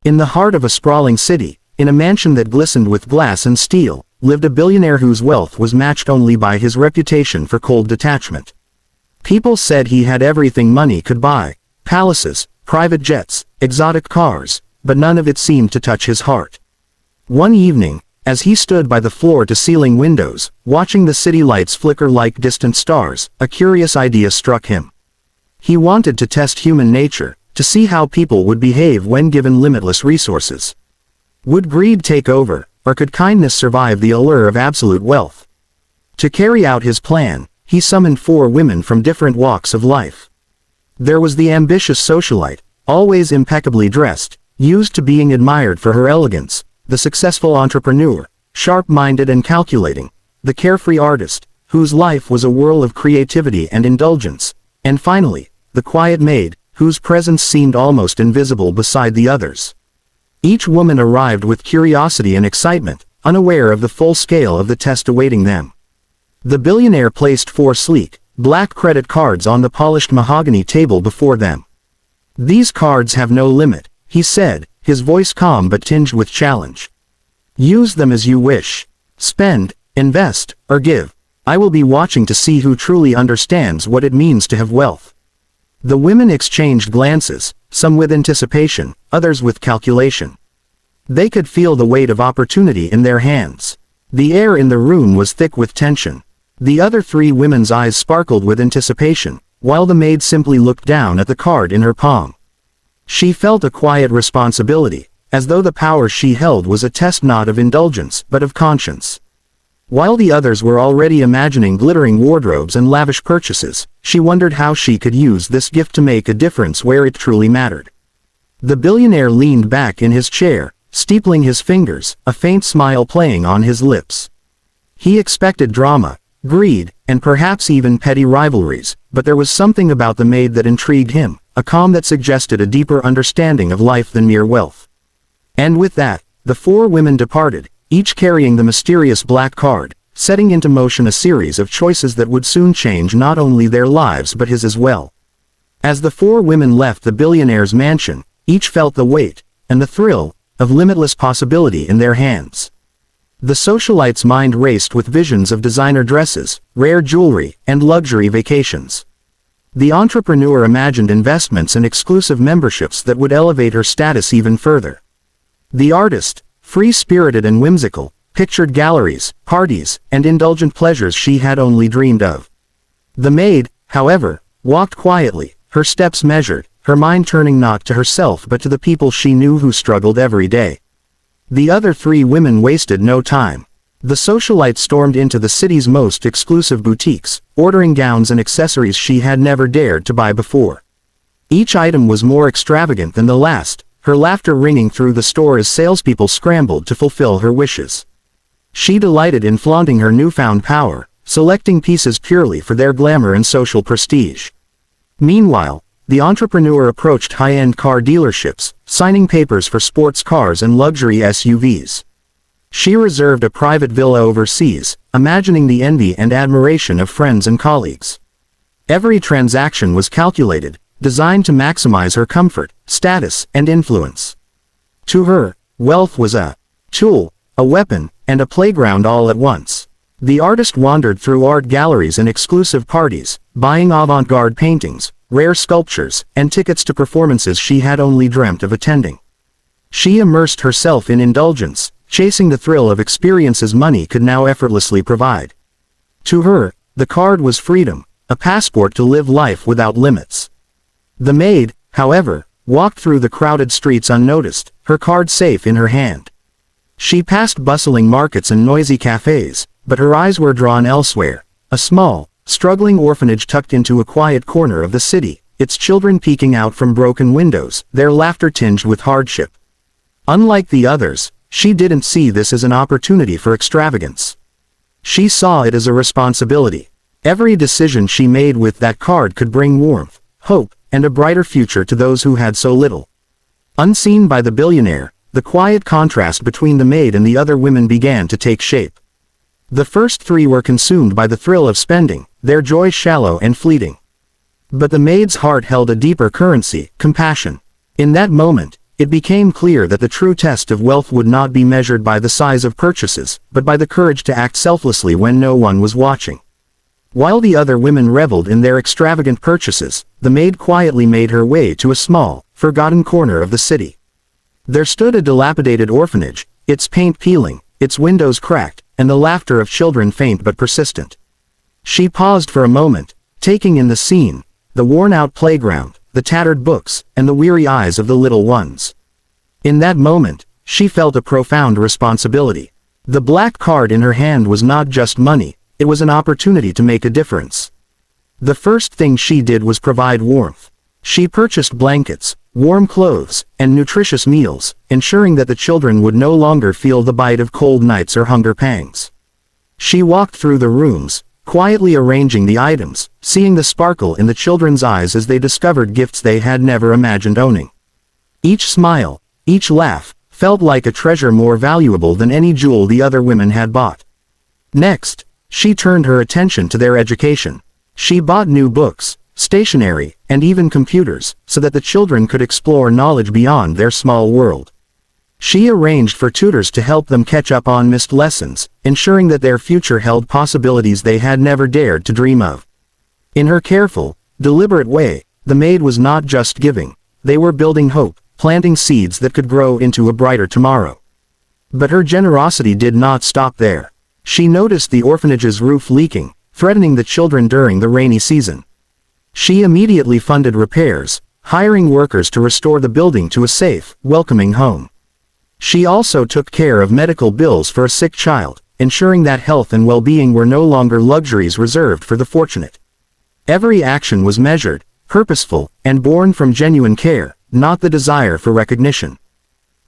In the heart of a sprawling city, in a mansion that glistened with glass and steel, lived a billionaire whose wealth was matched only by his reputation for cold detachment. People said he had everything money could buy: palaces, private jets, exotic cars, but none of it seemed to touch his heart. One evening, as he stood by the floor-to-ceiling windows, watching the city lights flicker like distant stars, a curious idea struck him. He wanted to test human nature, to see how people would behave when given limitless resources. Would greed take over, or could kindness survive the allure of absolute wealth? To carry out his plan, he summoned 4 women from different walks of life. There was the ambitious socialite, always impeccably dressed, used to being admired for her elegance; the successful entrepreneur, sharp-minded and calculating; the carefree artist, whose life was a whirl of creativity and indulgence; and finally, the quiet maid, whose presence seemed almost invisible beside the others. Each woman arrived with curiosity and excitement, unaware of the full scale of the test awaiting them. The billionaire placed 4 sleek, black credit cards on the polished mahogany table before them. "These cards have no limit," he said, his voice calm but tinged with challenge. "Use them as you wish. Spend, invest, or give. I will be watching to see who truly understands what it means to have wealth." The women exchanged glances, some with anticipation, others with calculation. They could feel the weight of opportunity in their hands. The air in the room was thick with tension. The other 3 women's eyes sparkled with anticipation, while the maid simply looked down at the card in her palm. She felt a quiet responsibility, as though the power she held was a test not of indulgence but of conscience. While the others were already imagining glittering wardrobes and lavish purchases, she wondered how she could use this gift to make a difference where it truly mattered. The billionaire leaned back in his chair, steepling his fingers, a faint smile playing on his lips. He expected drama, greed, and perhaps even petty rivalries, but there was something about the maid that intrigued him, a calm that suggested a deeper understanding of life than mere wealth. And with that, the 4 women departed, each carrying the mysterious black card, setting into motion a series of choices that would soon change not only their lives but his as well. As the 4 women left the billionaire's mansion, each felt the weight, and the thrill, of limitless possibility in their hands. The socialite's mind raced with visions of designer dresses, rare jewelry, and luxury vacations. The entrepreneur imagined investments and exclusive memberships that would elevate her status even further. The artist, free-spirited and whimsical, pictured galleries, parties, and indulgent pleasures she had only dreamed of. The maid, however, walked quietly, her steps measured, her mind turning not to herself but to the people she knew who struggled every day. The other 3 women wasted no time. The socialite stormed into the city's most exclusive boutiques, ordering gowns and accessories she had never dared to buy before. Each item was more extravagant than the last, her laughter ringing through the store as salespeople scrambled to fulfill her wishes. She delighted in flaunting her newfound power, selecting pieces purely for their glamour and social prestige. Meanwhile, the entrepreneur approached high-end car dealerships, signing papers for sports cars and luxury SUVs. She reserved a private villa overseas, imagining the envy and admiration of friends and colleagues. Every transaction was calculated, designed to maximize her comfort, status, and influence. To her, wealth was a tool, a weapon, and a playground all at once. The artist wandered through art galleries and exclusive parties, buying avant-garde paintings, rare sculptures, and tickets to performances she had only dreamt of attending. She immersed herself in indulgence, chasing the thrill of experiences money could now effortlessly provide. To her, the card was freedom, a passport to live life without limits. The maid, however, walked through the crowded streets unnoticed, her card safe in her hand. She passed bustling markets and noisy cafes, but her eyes were drawn elsewhere, a small, struggling orphanage tucked into a quiet corner of the city, its children peeking out from broken windows, their laughter tinged with hardship. Unlike the others, she didn't see this as an opportunity for extravagance. She saw it as a responsibility. Every decision she made with that card could bring warmth, hope, and a brighter future to those who had so little. Unseen by the billionaire, the quiet contrast between the maid and the other women began to take shape. The first 3 were consumed by the thrill of spending, their joy shallow and fleeting. But the maid's heart held a deeper currency, compassion. In that moment, it became clear that the true test of wealth would not be measured by the size of purchases, but by the courage to act selflessly when no one was watching. While the other women reveled in their extravagant purchases, the maid quietly made her way to a small, forgotten corner of the city. There stood a dilapidated orphanage, its paint peeling, its windows cracked, and the laughter of children faint but persistent. She paused for a moment, taking in the scene, the worn-out playground, the tattered books, and the weary eyes of the little ones. In that moment, she felt a profound responsibility. The black card in her hand was not just money, it was an opportunity to make a difference. The first thing she did was provide warmth. She purchased blankets, warm clothes, and nutritious meals, ensuring that the children would no longer feel the bite of cold nights or hunger pangs. She walked through the rooms, quietly arranging the items, seeing the sparkle in the children's eyes as they discovered gifts they had never imagined owning. Each smile, each laugh, felt like a treasure more valuable than any jewel the other women had bought. Next, she turned her attention to their education. She bought new books, stationery, and even computers, so that the children could explore knowledge beyond their small world. She arranged for tutors to help them catch up on missed lessons, ensuring that their future held possibilities they had never dared to dream of. In her careful, deliberate way, the maid was not just giving, they were building hope, planting seeds that could grow into a brighter tomorrow. But her generosity did not stop there. She noticed the orphanage's roof leaking, threatening the children during the rainy season. She immediately funded repairs, hiring workers to restore the building to a safe, welcoming home. She also took care of medical bills for a sick child, ensuring that health and well-being were no longer luxuries reserved for the fortunate. Every action was measured, purposeful, and born from genuine care, not the desire for recognition.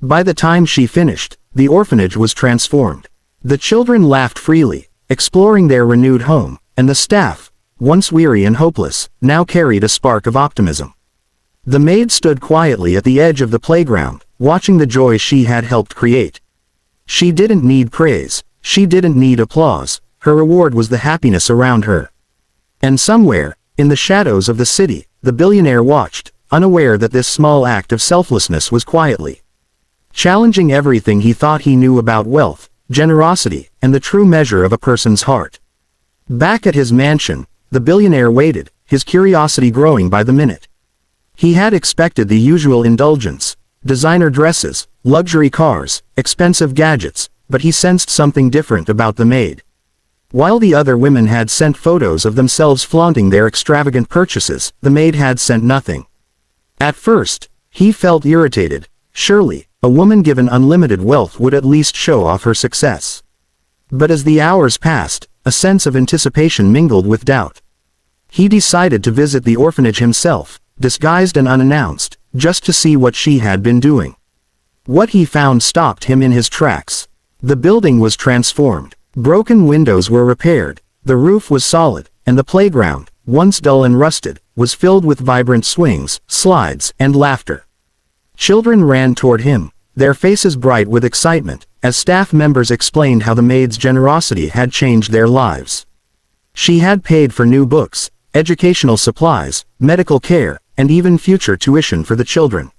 By the time she finished, the orphanage was transformed. The children laughed freely, exploring their renewed home, and the staff, once weary and hopeless, now carried a spark of optimism. The maid stood quietly at the edge of the playground, watching the joy she had helped create. She didn't need praise, she didn't need applause, her reward was the happiness around her. And somewhere, in the shadows of the city, the billionaire watched, unaware that this small act of selflessness was quietly challenging everything he thought he knew about wealth, generosity, and the true measure of a person's heart. Back at his mansion, the billionaire waited, his curiosity growing by the minute. He had expected the usual indulgence, designer dresses, luxury cars, expensive gadgets, but he sensed something different about the maid. While the other women had sent photos of themselves flaunting their extravagant purchases, the maid had sent nothing. At first, he felt irritated. Surely, a woman given unlimited wealth would at least show off her success. But as the hours passed, a sense of anticipation mingled with doubt. He decided to visit the orphanage himself, disguised and unannounced, just to see what she had been doing. What he found stopped him in his tracks. The building was transformed. Broken windows were repaired, the roof was solid, and the playground, once dull and rusted, was filled with vibrant swings, slides, and laughter. Children ran toward him, their faces bright with excitement, as staff members explained how the maid's generosity had changed their lives. She had paid for new books, educational supplies, medical care, and even future tuition for the children.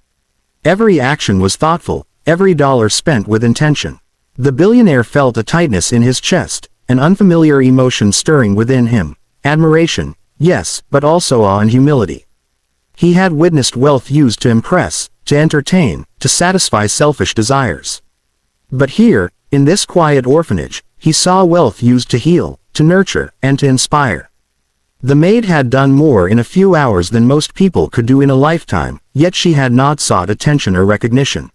Every action was thoughtful, every dollar spent with intention. The billionaire felt a tightness in his chest, an unfamiliar emotion stirring within him. Admiration, yes, but also awe and humility. He had witnessed wealth used to impress, to entertain, to satisfy selfish desires. But here, in this quiet orphanage, he saw wealth used to heal, to nurture, and to inspire. The maid had done more in a few hours than most people could do in a lifetime, yet she had not sought attention or recognition.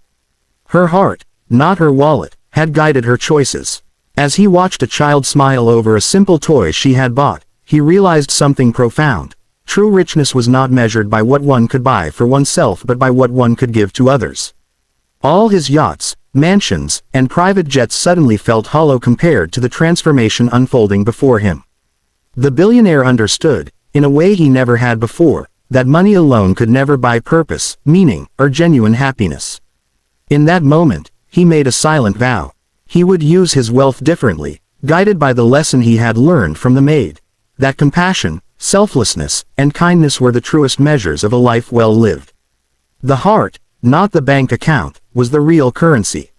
Her heart, not her wallet, had guided her choices. As he watched a child smile over a simple toy she had bought, he realized something profound. True richness was not measured by what one could buy for oneself but by what one could give to others. All his yachts, mansions, and private jets suddenly felt hollow compared to the transformation unfolding before him. The billionaire understood, in a way he never had before, that money alone could never buy purpose, meaning, or genuine happiness. In that moment, he made a silent vow. He would use his wealth differently, guided by the lesson he had learned from the maid, that compassion, selflessness, and kindness were the truest measures of a life well lived. The heart, not the bank account, was the real currency.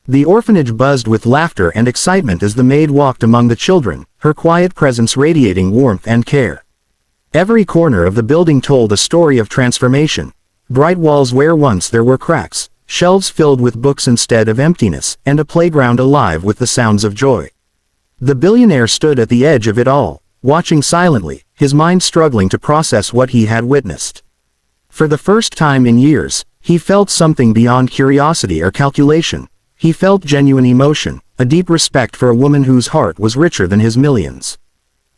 The orphanage buzzed with laughter and excitement as the maid walked among the children, her quiet presence radiating warmth and care. Every corner of the building told a story of transformation. Bright walls where once there were cracks, shelves filled with books instead of emptiness, and a playground alive with the sounds of joy. The billionaire stood at the edge of it all, watching silently, his mind struggling to process what he had witnessed. For the first time in years, he felt something beyond curiosity or calculation. He felt genuine emotion, a deep respect for a woman whose heart was richer than his millions.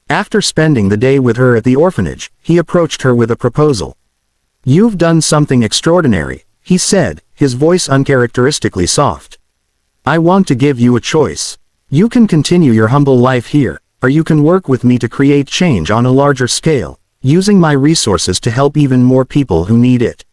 After spending the day with her at the orphanage, he approached her with a proposal. "You've done something extraordinary," he said, his voice uncharacteristically soft. "I want to give you a choice. You can continue your humble life here, or you can work with me to create change on a larger scale, using my resources to help even more people who need it."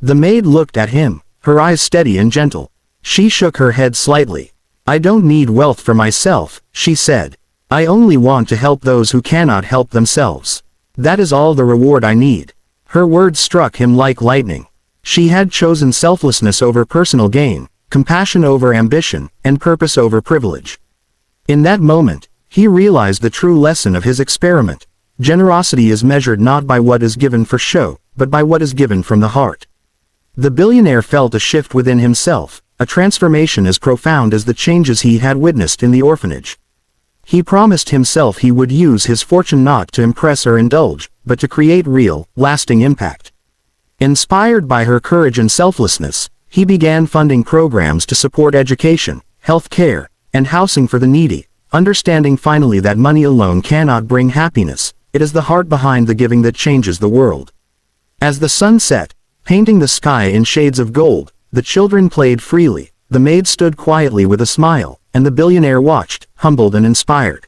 The maid looked at him, her eyes steady and gentle. She shook her head slightly. "I don't need wealth for myself," she said. "I only want to help those who cannot help themselves. That is all the reward I need." Her words struck him like lightning. She had chosen selflessness over personal gain, compassion over ambition, and purpose over privilege. In that moment, he realized the true lesson of his experiment. Generosity is measured not by what is given for show, but by what is given from the heart. The billionaire felt a shift within himself, a transformation as profound as the changes he had witnessed in the orphanage. He promised himself he would use his fortune not to impress or indulge, but to create real, lasting impact. Inspired by her courage and selflessness, he began funding programs to support education, health care, and housing for the needy, understanding finally that money alone cannot bring happiness. It is the heart behind the giving that changes the world. As the sun set, painting the sky in shades of gold, the children played freely, the maid stood quietly with a smile, and the billionaire watched, humbled and inspired.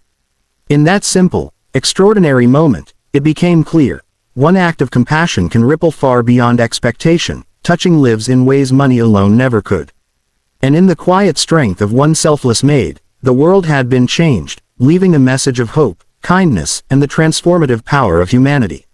In that simple, extraordinary moment, it became clear. One act of compassion can ripple far beyond expectation, touching lives in ways money alone never could. And in the quiet strength of one selfless maid, the world had been changed, leaving a message of hope, kindness, and the transformative power of humanity.